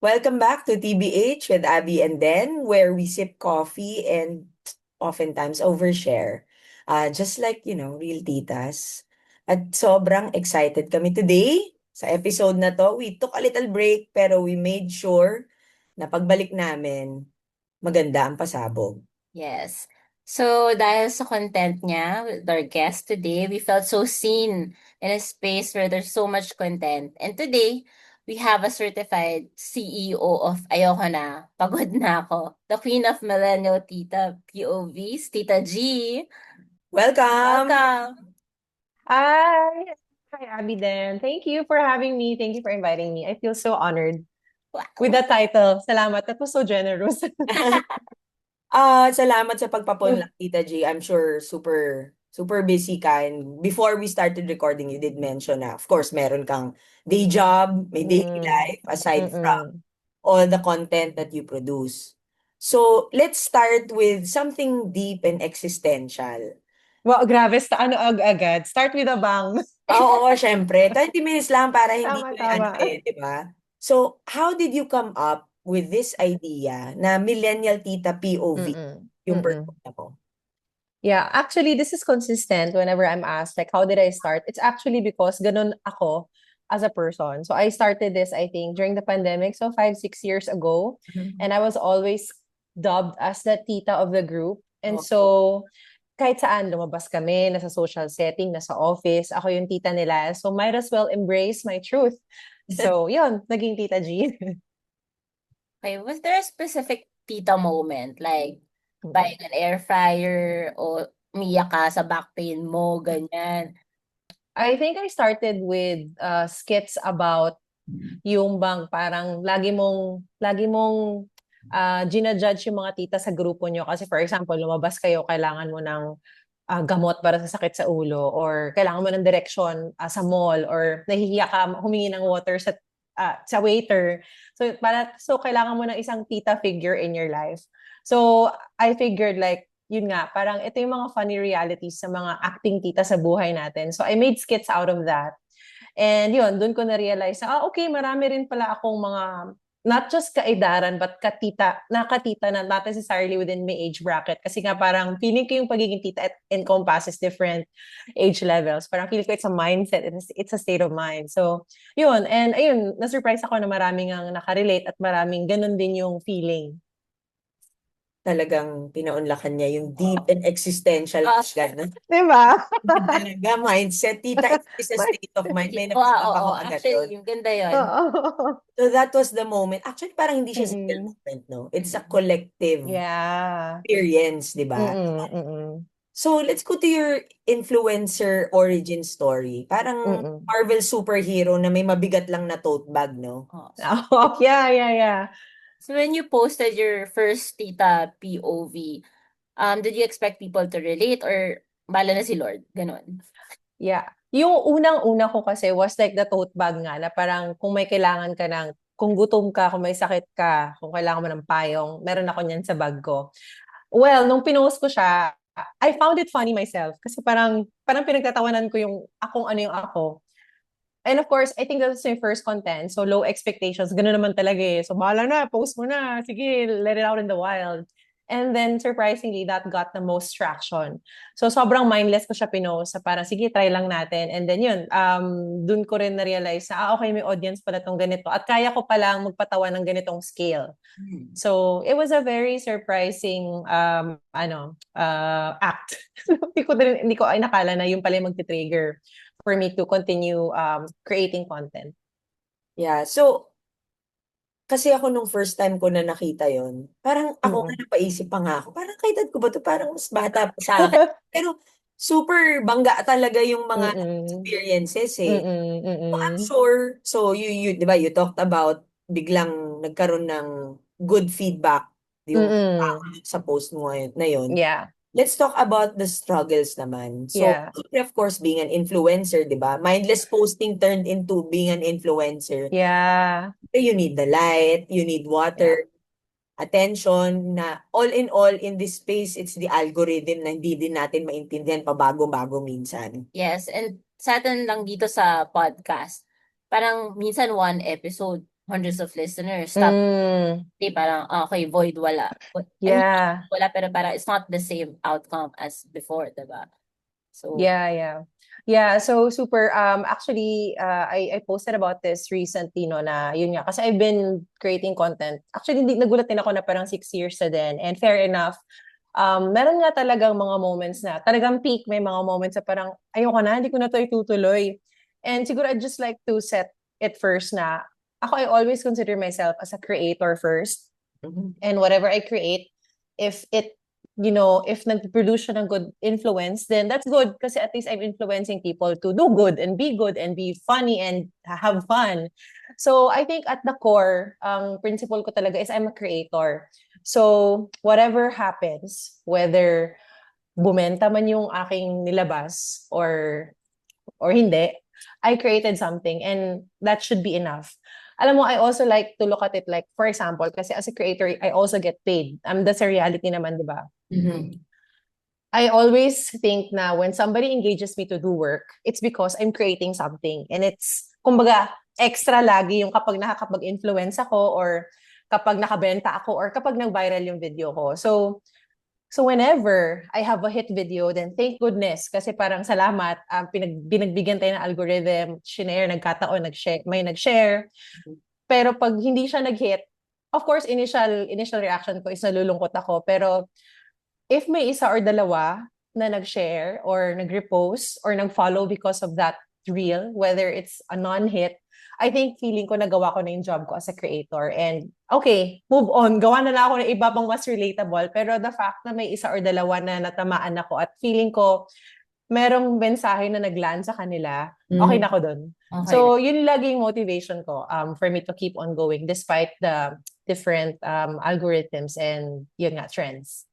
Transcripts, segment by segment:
Welcome back to TBH with Abby and Den, where we sip coffee and oftentimes overshare. Just like, real titas. At sobrang excited kami today. Sa episode na to, we took a little break pero we made sure na pagbalik namin, maganda ang pasabog. Yes. So, dahil sa content niya with our guest today, we felt so seen in a space where there's so much content. And today, we have a certified CEO of Ayoko Na, Pagod Na Ako, the queen of millennial tita POVs, Tita G. Welcome! Welcome! Hi. Hi, Abiden. Thank you for having me. Thank you for inviting me. I feel so honored with Wow. the title. Salamat. That was so generous. Salamat sa pagpapunlak, Tita G. I'm sure super super busy ka. And before we started recording, you did mention na, of course, meron kang day job, may daily Mm-mm. life, aside from Mm-mm. all the content that you produce. So, let's start with something deep and existential. Wow, grabe. Ano agad? Start with a bang. Oo, syempre. 30 minutes lang para hindi Tama, ko ano tama. di ba? So, how did you come up with this idea na millennial tita POV Mm-mm. yung Mm-mm. persona mo? Yeah, actually, this is consistent whenever I'm asked, like, how did I start? It's actually because ganun ako as a person. So I started this, I think, during the pandemic, so 5, 6 years ago. Mhm. And I was always dubbed as the tita of the group. And Oo. so, kahit saan, lumabas kami, nasa social setting, nasa office, ako yung tita nila. So might as well embrace my truth. So, yun, naging Tita G. Okay, was there a specific tita moment? Like, buying an air fryer o umiyak ka sa back pain mo, ganyan. I think I started with skits about yung bang parang lagi mong ginajudge yung mga tita sa grupo nyo kasi for example, lumabas kayo, kailangan mo ng gamot para sa sakit sa ulo or kailangan mo ng direksyon sa mall or nahihiya ka humingi ng water sa waiter. So kailangan mo ng isang tita figure in your life. So I figured like yun nga, parang ito yung mga funny realities sa mga acting tita sa buhay natin. So I made skits out of that. And yun, doon ko na-realize na, okay, marami rin pala akong mga, not just kaedaran, but nakatita na not necessarily within my age bracket. Kasi nga parang feeling ko yung pagiging tita encompasses different age levels. Parang feeling ko it's a mindset, it's a state of mind. So, yun. And ayun, na-surprise ako na maraming ang nakarelate at maraming ganun din yung feeling. Talagang pinaunlakan niya yung deep and existential gano'n. Diba? Talaga, mindset. Tita, is a state of mind. May Oo, na-pick up oo, ako agad doon. actually, yung ganda yun. Oo. So that was the moment. Actually, parang hindi siya single Mm-mm. moment, no? It's a collective Yeah. experience, di ba? Mm-mm. Mm-mm. So let's go to your influencer origin story. Parang Mm-mm. Marvel superhero na may mabigat lang na tote bag, no? Oh. Oh, yeah, yeah, yeah. So when you posted your first tita POV, did you expect people to relate or bala na si Lord? Ganon. Yeah. Yung unang-una ko kasi was like the tote bag nga na parang kung may kailangan ka ng, kung gutom ka, kung may sakit ka, kung kailangan mo ng payong, meron ako niyan sa bag ko. Well, nung pinost ko siya, I found it funny myself kasi parang pinagtatawanan ko yung akong ano yung ako. And of course, I think that was my first content. So low expectations. Ganun naman talaga eh. So bahala na, post mo na. Sige, let it out in the wild. And then surprisingly, that got the most traction. So sobrang mindless ko siya pinost sa parang sige, try lang natin. And then yun, dun ko rin na-realize na, okay, may audience pala tong ganito. At kaya ko palang magpatawa ng ganitong scale. Hmm. So it was a very surprising act. Hindi ko ay nakala na yun pala yung magti-trigger for me to continue creating content. Yeah. So, kasi ako nung first time ko na nakita yon, parang ako nga Mm-mm. napaisip pa nga ako, parang kaedad ko ba to? Parang mas bata pa sa akin. Pero super bangga talaga yung mga Mm-mm. experiences eh. Mm-mm. So I'm Mm-mm. sure, so you 'di ba, you talked about biglang nagkaroon ng good feedback yung tao Mm-mm. sa post mo ngayon na yun. Yeah. Let's talk about the struggles naman. So, Yeah. of course, being an influencer, 'di ba? Mindless posting turned into being an influencer. Yeah. You need the light, you need Yeah. water, attention, na all in all, in this space, it's the algorithm na hindi din natin maintindihan pabago-bago minsan. Yes, and sa atin lang dito sa podcast, parang minsan one episode, hundreds of listeners. Tapos, Mm, parang, okay, void, wala. I mean, yeah. wala, pero parang it's not the same outcome as before, diba? So, Yeah. Yeah, so super actually I posted about this recently no na yun nga kasi I've been creating content. Actually nagulat din ako na parang 6 years na din and fair enough. Meron nga talagang mga moments na talagang peak, may mga moments na parang ayoko na, hindi ko na to itutuloy. And siguro I'd just like to set it first na ako I always consider myself as a creator first. Mhm. And whatever I create, if it, if nag-produce siya ng good influence, then that's good kasi at least I'm influencing people to do good and be funny and have fun. So I think at the core, ang principle ko talaga is I'm a creator. So whatever happens, whether bumenta man yung aking nilabas or hindi, I created something and that should be enough. Alam mo, I also like to look at it like, for example, kasi as a creator, I also get paid. That's a reality naman, di ba? Mhm. I always think na when somebody engages me to do work, it's because I'm creating something. And it's, kumbaga, extra lagi yung kapag nakakapag-influence ako or kapag nakabenta ako or kapag nag-viral yung video ko. So whenever I have a hit video, then thank goodness kasi parang salamat, binagbigyan tayo ng algorithm, shinare, nagkataon, may nag-share. Pero pag hindi siya nag-hit, of course, initial reaction ko is nalulungkot ako. Pero if may isa or dalawa na nag-share or nag-repost or nag-follow because of that reel, whether it's a non-hit, I think feeling ko nagawa ko na yung job ko as a creator. And okay, move on. Gawa na lang ako ng iba pang mas relatable. Pero the fact na may isa or dalawa na natamaan ako at feeling ko merong mensahe na naglaan sa kanila, okay na ako dun. okay. So, yun laging motivation ko for me to keep on going despite the different algorithms and yun nga, trends.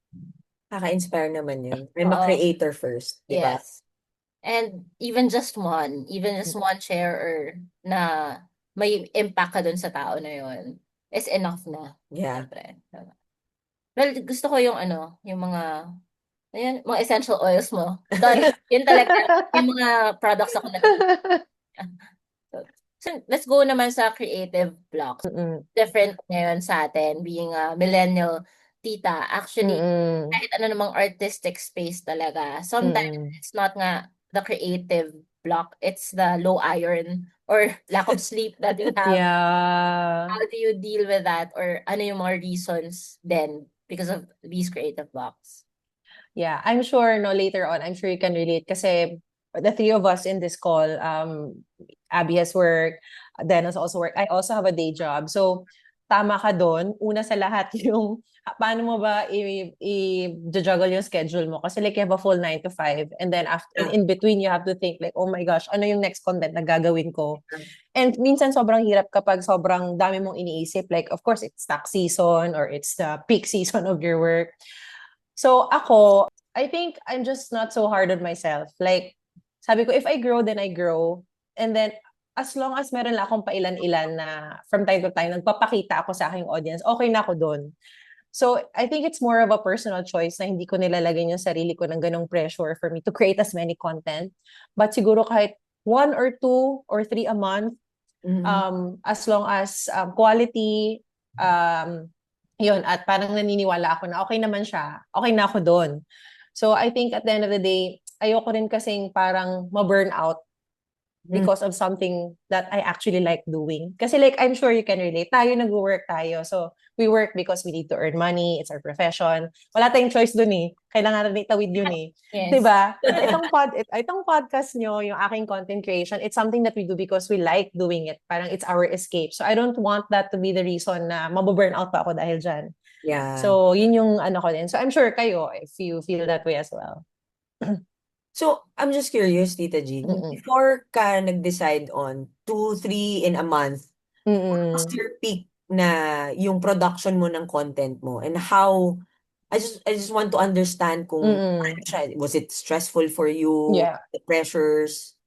Nakaka-inspire naman yun. I'm a Oo. creator first, di ba? Yes. And even just one share or na may impact ka dun sa tao na yun is enough na. Yeah. Siyempre. Well, gusto ko yung yung mga essential oils mo. Yun talaga, yung mga products ako na. So, let's go naman sa creative blocks. Mm-mm. Different ngayon sa atin, being a millennial tita. Actually, Mm-mm. kahit ano namang artistic space talaga, sometimes Mm-mm. it's not nga the creative block, it's the low iron or lack of sleep that you have. Yeah. How do you deal with that? Or ano yung mga reasons then because of these creative blocks? Yeah, I'm sure no later on, I'm sure you can relate kasi the three of us in this call, Abby has work, Dennis also work. I also have a day job. So tama ka doon. Una sa lahat yung paano mo ba i-juggle yung schedule mo? Kasi like you have a full 9 to 5 and then after in between you have to think like, oh my gosh, ano yung next content na gagawin ko? And minsan sobrang hirap kapag sobrang dami mong iniisip. Like of course it's tax season or it's the peak season of your work. So ako, I think I'm just not so hard on myself. Like, sabi ko, if I grow, then I grow. And then, as long as meron lang akong pailan-ilan na from time to time, nagpapakita ako sa aking audience, okay na ako doon. So, I think it's more of a personal choice na hindi ko nilalagay yung sarili ko ng ganong pressure for me to create as many content. But siguro kahit 1 or 2 or 3 a month, as long as quality, yun, at parang naniniwala ako na okay naman siya, okay na ako doon. So I think at the end of the day, ayoko rin kasing parang ma-burn out because of something that I actually like doing. Kasi like, I'm sure you can relate. Tayo nag-work tayo. So we work because we need to earn money. It's our profession. Wala tayong choice dun eh. Kailangan natin itawid yun eh. Yes. Diba? Itong podcast nyo, yung aking content creation, it's something that we do because we like doing it. Parang it's our escape. So I don't want that to be the reason na mababurn out pa ako dahil dyan. Yeah. So yun yung ano ko din. So I'm sure kayo, if you feel that way as well. So, I'm just curious, Tita Jean, before ka nag-decide on 2, 3 in a month, what was your peak na yung production mo ng content mo and how, I just want to understand kung was it stressful for you, Yeah. the pressures?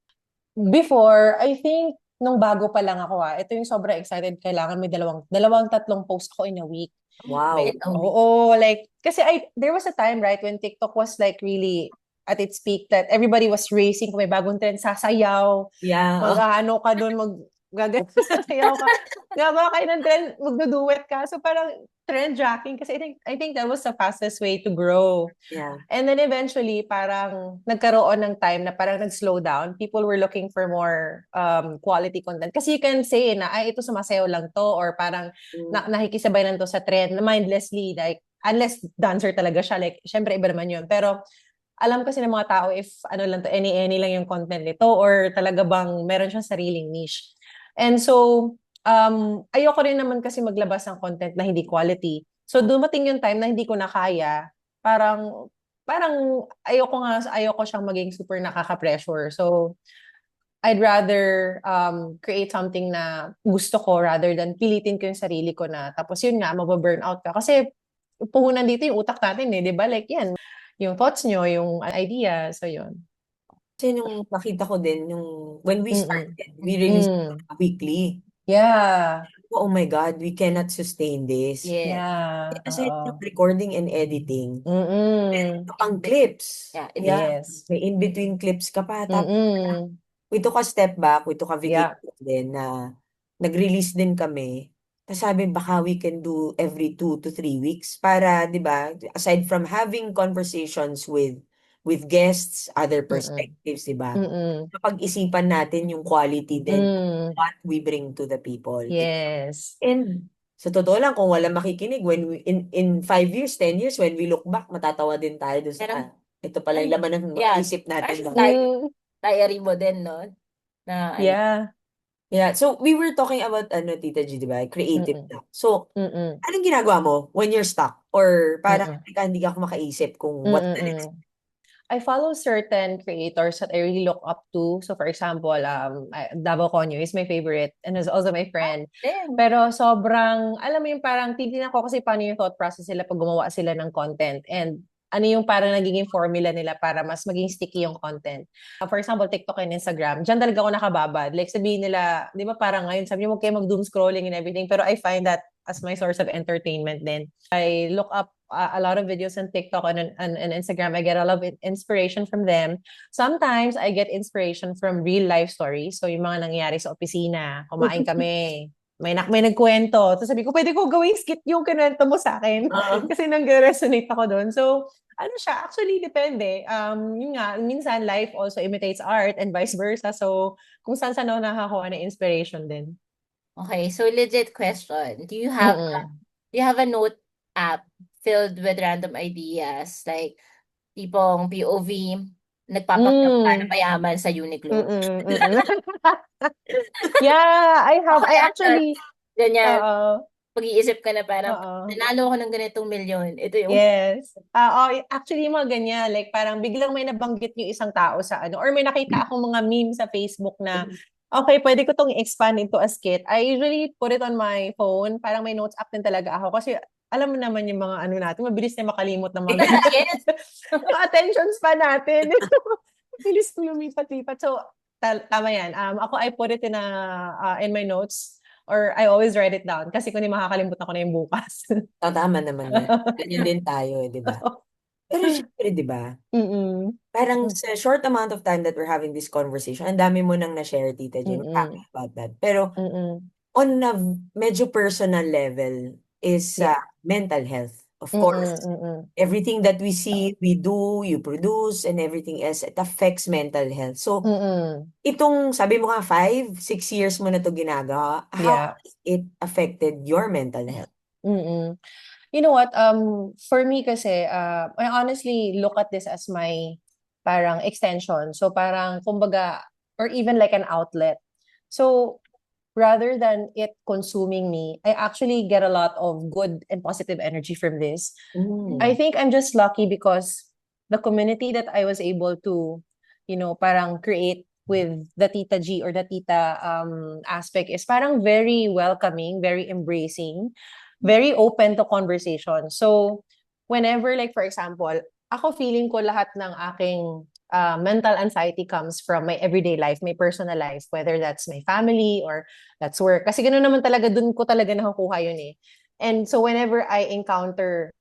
Before, I think, nung bago pa lang ako ito yung sobrang excited, kailangan may dalawang tatlong post ako in a week. Wow. Like, oo, like, kasi there was a time, right, when TikTok was like really at its peak that everybody was racing kung may bagong trend, sasayaw, Yeah. mag-ano ka doon, Sasayaw ka, gagawa kayo ng trend, magduduet ka. So parang trend jacking kasi I think that was the fastest way to grow. Yeah. And then eventually, parang nagkaroon ng time na parang nag-slow down. People were looking for more quality content. Kasi you can say na, ay, ito sumasayaw lang to, or parang nakikisabay lang to sa trend, na mindlessly, like, unless dancer talaga siya, like, syempre iba naman yun. Pero, alam kasi ng mga tao if ano lang to, any lang yung content nito, or talaga bang meron siyang sariling niche. And so, ayoko rin naman kasi maglabas ng content na hindi quality. So, dumating yung time na hindi ko na kaya, parang ayoko siyang maging super nakaka-pressure. So, I'd rather create something na gusto ko rather than pilitin ko yung sarili ko na tapos yun nga, mababurnout ka. Kasi puhunan dito yung utak natin eh, di ba? Like yan, yung thoughts nyo, yung idea. So yun. Kasi nung nakita ko din, yung when we Mm-mm. started, we released Mm. weekly. Yeah. Oh my God, we cannot sustain this. Yes. Yeah. Aside from Oo. recording and editing, Mm-mm. ang clips. Yeah. Yes. May in-between clips ka pa. Tapos Mm-mm. we took a step back, we took a Yeah. vacation din na nag-release din kami. Tapos sabi, baka we can do every 2 to 3 weeks para, di ba, aside from having conversations with guests, other Mm-mm. perspectives, di ba, Mm-mm. kapag-isipan natin yung quality din Mm. what we bring to the people. Yes. And sa totoo lang, kung wala makikinig, when in 5 years, 10 years, when we look back, matatawa din tayo dun sa, Parang, ito pala yung laman ng yeah, isip natin. parang No? Mm. diary mo din, no? Na, Yeah. Yeah, so we were talking about Tita G, di ba? Creative Mm-mm. block. So, Mm-mm. anong ginagawa mo when you're stuck? Or parang Mm-mm. hindi ka makaisip kung what's the next? Mm-mm. I follow certain creators that I really look up to. So for example, Davao Conyo is my favorite and is also my friend. din. Pero sobrang, alam mo yung parang titignan ko kasi paano yung thought process nila pag gumawa sila ng content. And ano yung parang nagiging formula nila para mas maging sticky yung content. For example, TikTok and Instagram, dyan talaga ako nakababad. Like sabihin nila, di ba parang ngayon, sabi niyo, huwag kayo mag-doom scrolling and everything. Pero I find that as my source of entertainment din. I look up a lot of videos on TikTok and Instagram. I get a lot of inspiration from them. Sometimes I get inspiration from real life stories. So yung mga nangyayari sa opisina, kumain kami, may nagkwento. So sabi ko, pwede ko gawing skit yung kinwento mo sa akin. Kasi nag-resonate ako doon. So ano siya, actually depende. Yun nga, minsan life also imitates art and vice versa. So kung saan ako nakakuha ng inspiration din. Okay, so legit question. Do you have Mm-mm. a note app filled with random ideas? Like, tipong POV, nagpapakita ka na Mm. mayaman sa Uniqlo. Mm-mm. Mm-mm. Yeah, I have. I Kaya, actually, ganyan, oo. pag-iisip ka na parang, Oo. nanalo ako ng ganitong milyon. Ito yung, Yes. Actually, mga ganyan. Like, parang biglang may nabanggit yung isang tao sa ano. Or may nakita akong mga meme sa Facebook na, okay, pwede ko tong expand into a skit. I usually put it on my phone. Parang may notes app din talaga ako. Kasi, alam mo naman yung mga ano natin, mabilis na makalimot ng mga ganyan. yes. Yung attention span natin. Mabilis ko lumipat-lipat. So, tama yan. Ako, I put it in my notes. Or I always write it down. Kasi kung di makakalimutan ko na yung bukas. Tama naman yan. Ganyan din tayo, di ba? Pero syempre, di ba? Mm-mm. Parang sa short amount of time that we're having this conversation, ang dami mo nang na-share, Tita G. We're happy Mm-mm. about that. Pero Mm-mm. on a medyo personal level is Yeah. mental health. Of course, Mm-mm. Mm-mm. everything that we see, we do, you produce, and everything else, it affects mental health. So, Mm-mm. itong, sabi mo nga, 5, 6 years mo na to ginagawa, how Yeah. has it affected your mental health? Mm-mm. You know what? For me kasi, I honestly look at this as my parang extension. So parang, kumbaga, or even like an outlet. So rather than it consuming me, I actually get a lot of good and positive energy from this. I think I'm just lucky because the community that I was able to, parang create with the Tita G or the Tita aspect is parang very welcoming, very embracing, very open to conversation. So, whenever, like, for example, ako feeling ko lahat ng aking mental anxiety comes from my everyday life, my personal life, whether that's my family or that's work. Kasi ganoon naman talaga, dun ko talaga nakukuha yun eh. And so, whenever I encounter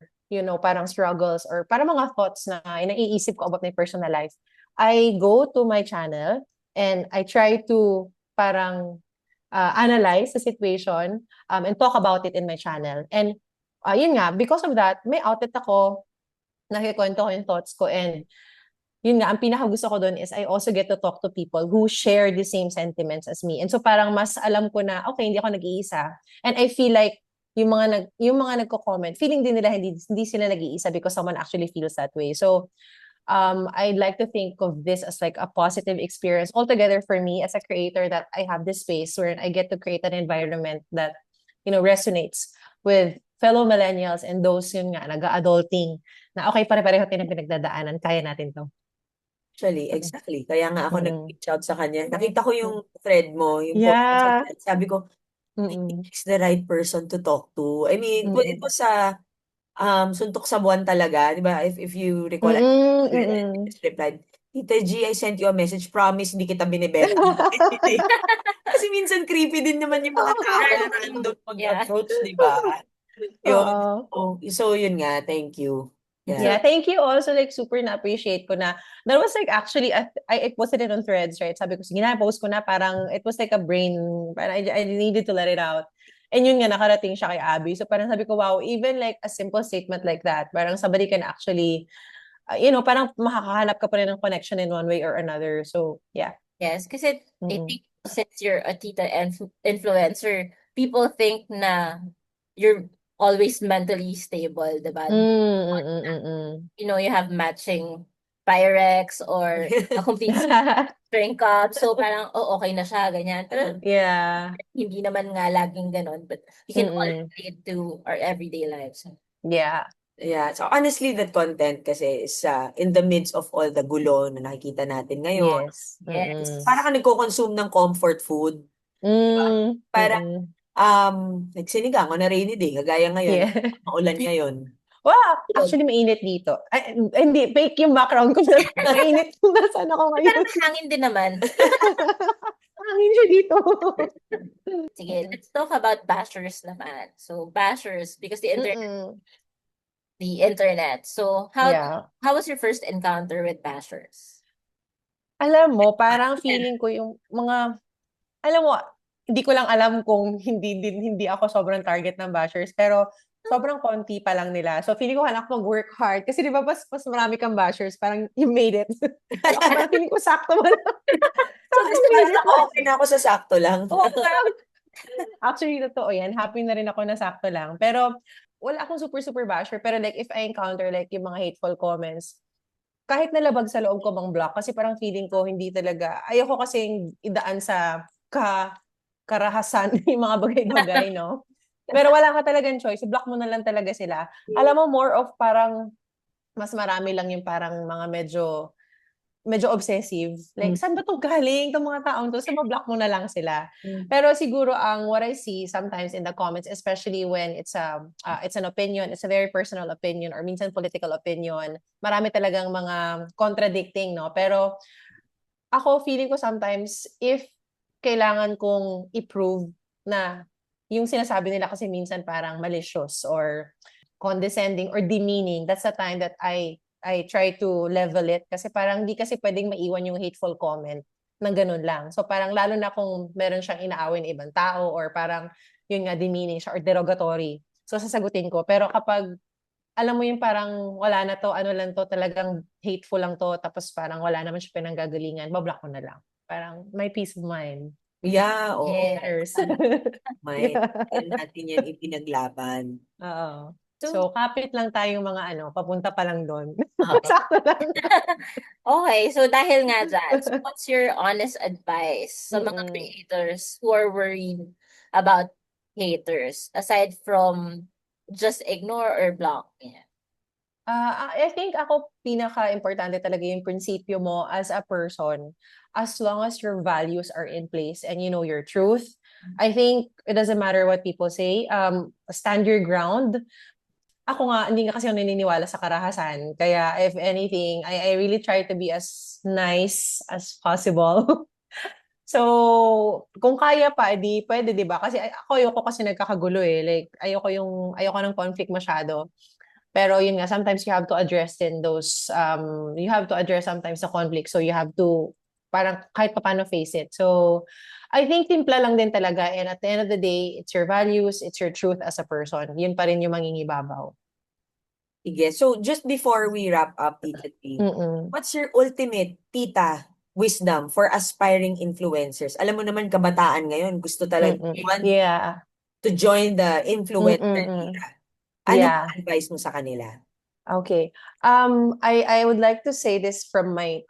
parang struggles or parang mga thoughts na naiisip ko about my personal life, I go to my channel and I try to parang analyze the situation and talk about it in my channel. And yun nga, because of that, may outlet ako, nakikwento ko yung thoughts ko, and yun nga, ang pinaka-gusto ko doon is I also get to talk to people who share the same sentiments as me. And so parang mas alam ko na, okay, hindi ako nag-iisa. And I feel like yung mga nagko-comment, feeling din nila hindi sila nag-iisa because someone actually feels that way. So I'd like to think of this as like a positive experience altogether for me as a creator, that I have this space where I get to create an environment that, resonates with fellow millennials and those yun nga, nag-adulting, na okay, pare-pareho tayong pinagdadaanan, kaya natin to. Actually, exactly. Kaya nga ako Mm-mm. nag-reach out sa kanya. Nakita ko yung thread mo, yung post mo sa Yeah. thread. Sabi ko, I Mm-mm. think he's the right person to talk to. I mean, it Mm-mm. was Suntok sa Buwan talaga, di ba? If you recall, I Mm-mm. Mm-mm. just replied, Tita G, I sent you a message. Promise, hindi kita binibenta. Kasi minsan creepy din naman yung mga tao na random Yeah. mag-approach, di ba? Yun. Oo. So, yun nga. Thank you. Yeah, thank you also. Like, super na-appreciate ko na. That was like actually, I posted it on Threads, right? Sabi ko, sige na, post ko na. Parang, it was like a brain, parang I needed to let it out. And yun nga, nakarating siya kay Abby. So parang sabi ko, wow, even like a simple statement like that, parang somebody can actually, parang makakahanap ka pa rin ng connection in one way or another. So, yeah. Yes, kasi I Mm-mm. think since you're a tita influencer, people think na you're always mentally stable, diba? Mm-mm. You have matching Pyrex or a complete drink cup. So parang, okay na siya, ganyan. Pero Yeah. hindi naman nga laging ganon. But we can all Mm-mm. relate to our everyday lives. Yeah. Yeah, so honestly, that content kasi is in the midst of all the gulo na nakikita natin ngayon. Yes. Yes. Parang ka nagko-consume ng comfort food. Parang, Mm-mm. like sinigang on a rainy day, kagaya ngayon, Yeah. maulan ngayon. Wow, actually mainit dito. Ay, hindi, fake yung background ko. Mainit. Nasaan ako ngayon? Parang hangin din naman. Hangin siya dito. Sige, let's talk about bashers naman. So bashers, because the internet. So Yeah. how was your first encounter with bashers? Alam mo, parang feeling ko yung alam mo, hindi ko lang alam kung hindi ako sobrang target ng bashers, pero sobrang konti pa lang nila. So feeling ko kailangan ko mag-work hard. Kasi di ba mas marami kang bashers, parang you made it. So ako parang feeling ko sakto mo lang. So, parang okay na ako sa sakto lang. Actually, totoo yan. Happy na rin ako na sakto lang. Pero wala akong super basher. Pero like if I encounter like yung mga hateful comments, kahit nalabag sa loob ko bang block, kasi parang feeling ko hindi talaga, ayoko kasing idaan sa karahasan yung mga bagay-bagay, no? Pero wala ka talagang choice. Block mo na lang talaga sila. Alam mo, more of parang mas marami lang yung parang mga medyo obsessive. Like, saan ba itong galing? Itong mga taong to, sa block mo na lang sila. Pero siguro what I see sometimes in the comments, especially when it's an opinion, it's a very personal opinion or minsan political opinion, marami talagang mga contradicting, no? Pero ako, feeling ko sometimes, if kailangan kong i-prove na yung sinasabi nila kasi minsan parang malicious or condescending or demeaning, that's the time that I try to level it, kasi parang hindi kasi pwedeng maiwan yung hateful comment ng ganun lang. So parang lalo na kung meron siyang inaaway ng ibang tao or parang yun nga demeaning siya or derogatory. So sasagutin ko. Pero kapag alam mo yung parang wala na to, ano lang to, talagang hateful lang to, tapos parang wala naman siya pinanggagalingan, mablock ko na lang. Parang my peace of mind. Yeah, oo. Yes. May natin yan ipinaglaban. Oo. So, kapit lang tayong mga papunta pa lang doon. Okay. Sakto lang. Okay, so dahil nga dyan, so what's your honest advice sa mga Mm-mm. creators who are worried about haters, aside from just ignore or block? Yeah. I think ako pinaka-importante talaga yung prinsipyo mo as a person. As long as your values are in place and you know your truth, I think it doesn't matter what people say. Stand your ground. Ako nga, hindi nga kasi ako naniniwala sa karahasan. Kaya if anything, I really try to be as nice as possible. So, kung kaya pa, edi pwede, 'di ba? Kasi ayoko kasi nagkakagulo eh. Like ayoko ng conflict masyado. Pero yun nga, sometimes you have to address sometimes the conflict. So you have to parang kahit paano face it. So, I think timpla lang din talaga. And at the end of the day, it's your values, it's your truth as a person. Yun pa rin yung mangingibabaw. Sige. So, just before we wrap up, Tita G, Mm-mm. what's your ultimate tita wisdom for aspiring influencers? Alam mo naman, kabataan ngayon, gusto talaga, Mm-mm. they want Yeah. to join the influencer Mm-mm. era. Anong Yeah. advice mo sa kanila? Okay. I would like to say this from my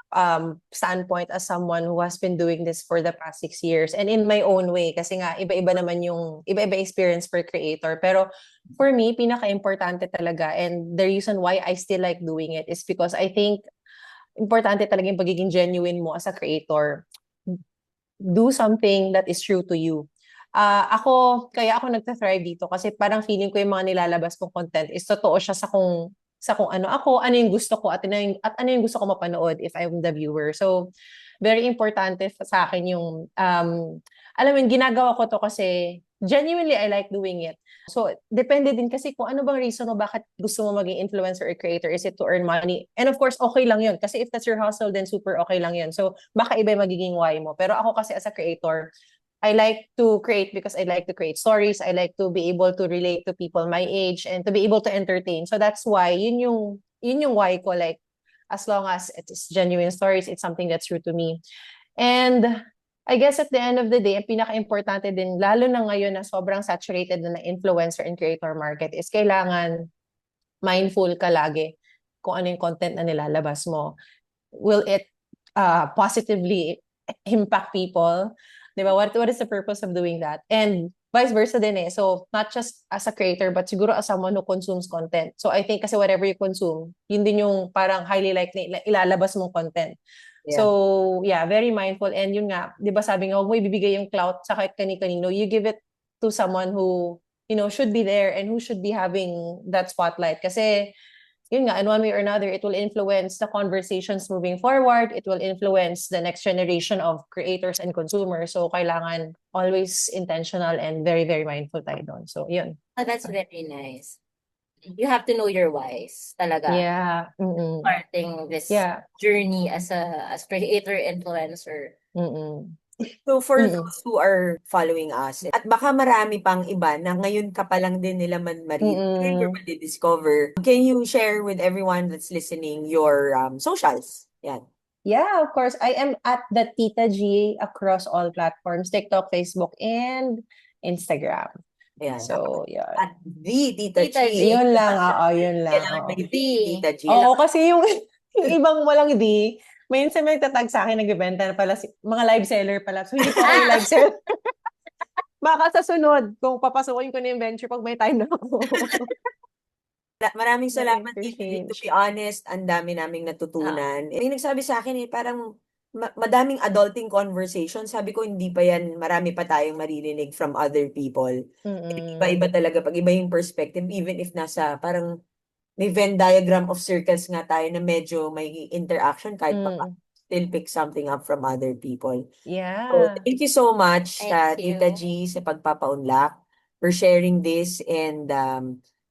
standpoint as someone who has been doing this for the past 6 years and in my own way kasi nga iba-iba naman yung iba-iba experience per creator. Pero for me, pinaka-importante talaga and the reason why I still like doing it is because I think importante talaga yung pagiging genuine mo as a creator. Do something that is true to you. Kaya ako nagta-thrive dito kasi parang feeling ko yung mga nilalabas kong content is totoo siya sa kung ano ako, ano yung gusto ko at ano yung gusto ko mapanood if I'm the viewer. So, very importante sa akin yung alam mo yung ginagawa ko to kasi genuinely I like doing it. So, depende din kasi kung ano bang reason mo bakit gusto mo maging influencer or creator. Is it to earn money? And of course, okay lang yun. Kasi if that's your hustle, then super okay lang yun. So, baka iba yung magiging why mo. Pero ako kasi as a creator, I like to create because I like to create stories. I like to be able to relate to people my age and to be able to entertain. So that's why yun yung why ko, like as long as it's genuine stories, it's something that's true to me. And I guess at the end of the day, ang pinaka-importante din, lalo na ngayon na sobrang saturated na influencer and creator market, is kailangan mindful ka lagi kung ano yung content na nilalabas mo. Will it positively impact people? Diba? What is the purpose of doing that? And vice versa din eh. So, not just as a creator, but siguro as someone who consumes content. So, I think kasi whatever you consume, yun din yung parang highly likely na ilalabas mong content. Yeah. So, yeah, very mindful. And yun nga, di ba sabi nga, huwag mo ibibigay yung clout sa kahit kani-kanino. You give it to someone who, should be there and who should be having that spotlight. Kasi, yun nga, in one way or another, it will influence the conversations moving forward. It will influence the next generation of creators and consumers. So, kailangan always intentional and very, very mindful tayo doon. So, yun. Oh, that's very nice. You have to know your whys talaga. Yeah. Mm-mm. Starting this Yeah. journey as creator influencer. Mm-mm. So for Mm-mm. those who are following us, at baka marami pang iba na ngayon ka pa lang din nila maririnig or Mm-mm. discover, can you share with everyone that's listening your socials? Yan. Yeah, of course. I am at the Tita G across all platforms, TikTok, Facebook, and Instagram. Ayan. So, yun. At the Tita Tita G. G. Yun lang, yun lang. Kailangan Oo. may D. Tita G. Oo, kasi yung ibang walang D, minsan may nagtatag sa akin, nagbebenta na pala, mga live seller pala. So, hindi po kayo live seller. Baka sa sunod, kung papasukin ko na yung venture pag may time na ako. Maraming salamat, Tita G. Appreciate. To be honest, ang dami naming natutunan. May nagsabi sa akin parang madaming adulting conversation. Sabi ko, hindi pa yan, marami pa tayong maririnig from other people. Iba-iba talaga, pag iba yung perspective, even if nasa parang may Venn diagram of circles nga tayo na medyo may interaction kahit pa still pick something up from other people. Yeah. So, thank you so much, Thank Tita you. G, sa pagpapaunlak, for sharing this, and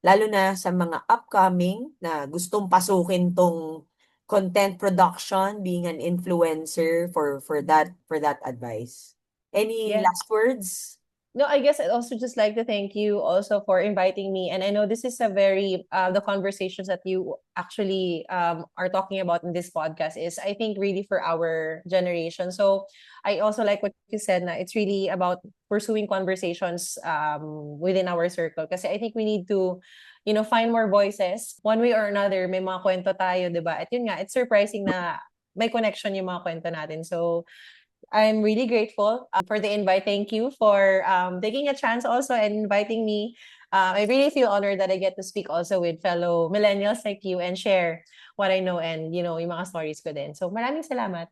lalo na sa mga upcoming na gustong pasukin tong content production, being an influencer, for that advice. Any Yeah. last words? No, I guess I'd also just like to thank you also for inviting me. And I know this is a very, the conversations that you actually are talking about in this podcast is, I think, really for our generation. So I also like what you said na it's really about pursuing conversations within our circle. Kasi I think we need to, find more voices. One way or another, may mga kwento tayo, di ba? At yun nga, it's surprising na may connection yung mga kwento natin. So I'm really grateful for the invite. Thank you for taking a chance also and inviting me. I really feel honored that I get to speak also with fellow millennials like you and share what I know and, yung mga stories ko din. So, maraming salamat.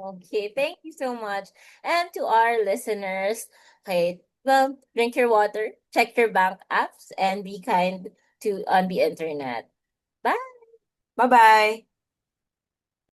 Okay, thank you so much. And to our listeners, okay, well, drink your water, check your bank apps, and be kind on the internet. Bye! Bye-bye!